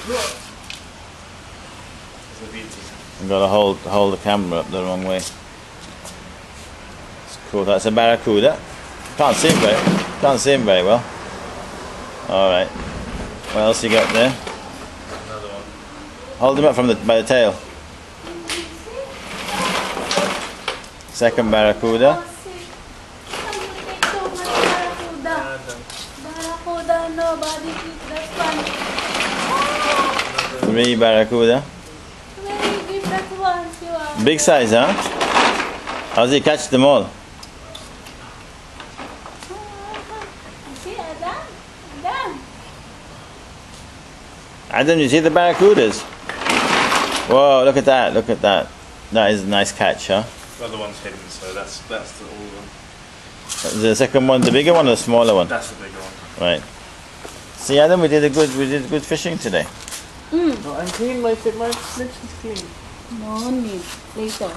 I've got to hold the camera up the wrong way. It's cool. That's a barracuda. Can't see him very well. All right. What else you got there? Another one. Hold him up by the tail. Second barracuda. Barracuda, nobody eat that one. 3 barracuda. Where you give that one? You are. Big size, huh? How's he catch them all? See, Adam? Adam? Adam, you see the barracudas? Whoa, look at that, look at that. That is a nice catch, huh? The other one's hidden, so that's the all one. The second one, the bigger one or the smaller one? That's the bigger one. Right. See, Adam, we did good fishing today. Mm. No, I'm clean, my snitch is clean. No need. Later.